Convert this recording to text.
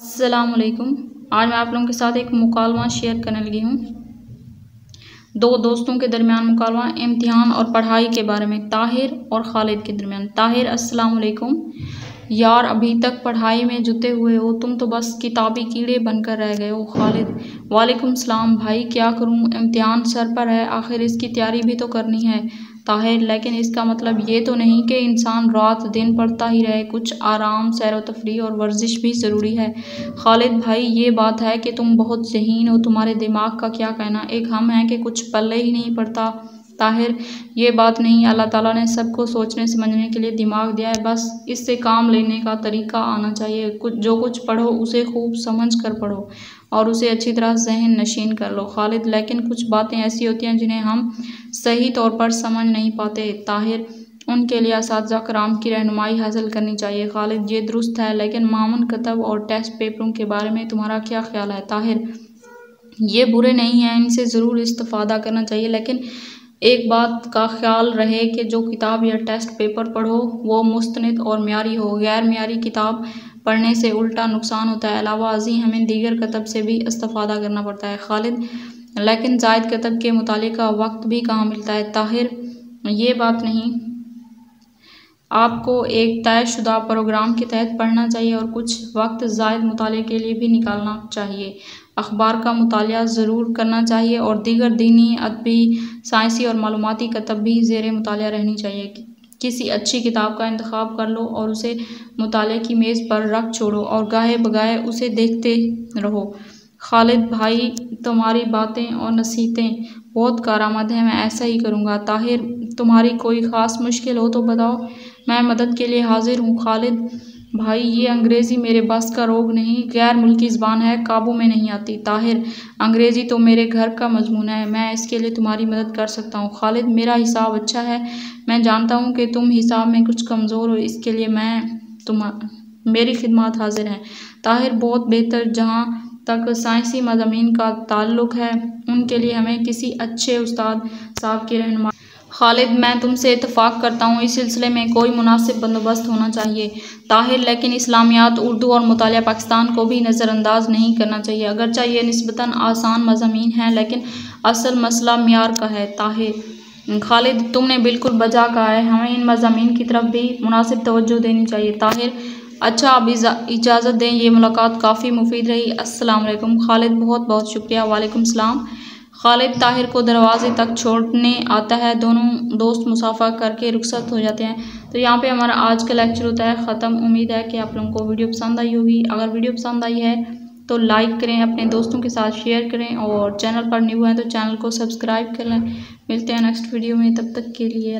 अस्सलामुअलैकुम। आज मैं आप लोगों के साथ एक मुकालमा शेयर करने लगी हूँ। दो दोस्तों के दरमियान मुकालमा इम्तिहान और पढ़ाई के बारे में, ताहिर और खालिद के दरमियान। ताहिर: अस्सलामुअलैकुम यार, अभी तक पढ़ाई में जुटे हुए हो, तुम तो बस किताबी कीड़े बनकर रह गए हो। खालिद: वालेकुम सलाम भाई, क्या करूँ, इम्तिहान सर पर है, आखिर इसकी तैयारी भी तो करनी है। ताहिर: लेकिन इसका मतलब ये तो नहीं कि इंसान रात दिन पढ़ता ही रहे, कुछ आराम, सैर व तफरीह और वर्जिश भी ज़रूरी है। खालिद भाई, ये बात है कि तुम बहुत ज़हीन हो, तुम्हारे दिमाग का क्या कहना, एक हम हैं कि कुछ पल्ले ही नहीं पड़ता। ताहिर: ये बात नहीं, अल्लाह ताला ने सबको सोचने समझने के लिए दिमाग दिया है, बस इससे काम लेने का तरीका आना चाहिए। जो कुछ पढ़ो उसे खूब समझ कर पढ़ो और उसे अच्छी तरह ज़हन नशीन कर लो। खालिद: लेकिन कुछ बातें ऐसी होती हैं जिन्हें हम सही तौर पर समझ नहीं पाते। ताहिर: उनके लिए असातिज़ा कराम की रहनुमाई हासिल करनी चाहिए। खालिद: ये दुरुस्त है, लेकिन मामून कतब और टेस्ट पेपरों के बारे में तुम्हारा क्या ख्याल है। ताहिर: ये बुरे नहीं हैं, इनसे ज़रूर इस्तिफ़ादा करना चाहिए, लेकिन एक बात का ख्याल रहे कि जो किताब या टेस्ट पेपर पढ़ो वो मुस्तनिद और म्यारी हो। गैर म्यारी किताब पढ़ने से उल्टा नुकसान होता है। अलावा अज़ी हमें दीगर कतब से भी इस्तिफ़ादा करना पड़ता है। खालिद: लेकिन ज़ायद कतब के मुताले का वक्त भी कहाँ मिलता है। ताहिर: ये बात नहीं, आपको एक तयशुदा प्रोग्राम के तहत पढ़ना चाहिए और कुछ वक्त ज़ायद मुताले के लिए भी निकालना चाहिए। अखबार का मुतालिया ज़रूर करना चाहिए और दीगर दीनी, अदबी, साइंसी और मालूमाती कतब भी ज़ेरे मुतालिया रहनी चाहिए। किसी अच्छी किताब का इंतखाब कर लो और उसे मुताले की मेज़ पर रख छोड़ो और गाहे बगाहे उसे देखते रहो। खालिद भाई, तुम्हारी बातें और नसीहतें बहुत कारआमद हैं, मैं ऐसा ही करूँगा। ताहिर: तुम्हारी कोई ख़ास मुश्किल हो तो बताओ, मैं मदद के लिए हाजिर हूँ। खालिद भाई, ये अंग्रेज़ी मेरे बस का रोग नहीं, गैर मुल्की ज़बान है, काबू में नहीं आती। ताहिर: अंग्रेज़ी तो मेरे घर का मजमून है, मैं इसके लिए तुम्हारी मदद कर सकता हूँ। खालिद: मेरा हिसाब अच्छा है, मैं जानता हूँ कि तुम हिसाब में कुछ कमज़ोर हो, इसके लिए मेरी खिदमत हाजिर है। ताहिर: बहुत बेहतर। जहाँ तक साइंसी मज़ामीन का ताल्लुक़ है, उनके लिए हमें किसी अच्छे उस्ताद साहब की रहनुमाई। खालिद: मैं तुमसे इत्तफ़ाक़ करता हूँ, इस सिलसिले में कोई मुनासिब बंदोबस्त होना चाहिए। ताहिर: लेकिन इस्लामियात, उर्दू और मुतालिया पाकिस्तान को भी नज़रअंदाज नहीं करना चाहिए, अगरचे ये निस्बतन आसान मज़ामीन हैं, लेकिन असल मसला म्यार का है। ताहिर: खालिद, तुमने बिल्कुल बजा कहा है, हमें इन मज़ामीन की तरफ भी मुनासिब तवज्जो देनी चाहिए। ताहिर: अच्छा, अब इजाज़त दें, ये मुलाकात काफ़ी मुफीद रही। अस्सलाम वालेकुम। खालिद: बहुत बहुत शुक्रिया। वालेकुम सलाम। खालिद ताहिर को दरवाजे तक छोड़ने आता है, दोनों दोस्त मुसाफा करके रुखसत हो जाते हैं। तो यहाँ पे हमारा आज का लेक्चर होता है ख़त्म। उम्मीद है कि आप लोगों को वीडियो पसंद आई होगी। अगर वीडियो पसंद आई है तो लाइक करें, अपने दोस्तों के साथ शेयर करें और चैनल पर न्यू हैं तो चैनल को सब्सक्राइब कर लें। मिलते हैं नेक्स्ट वीडियो में, तब तक के लिए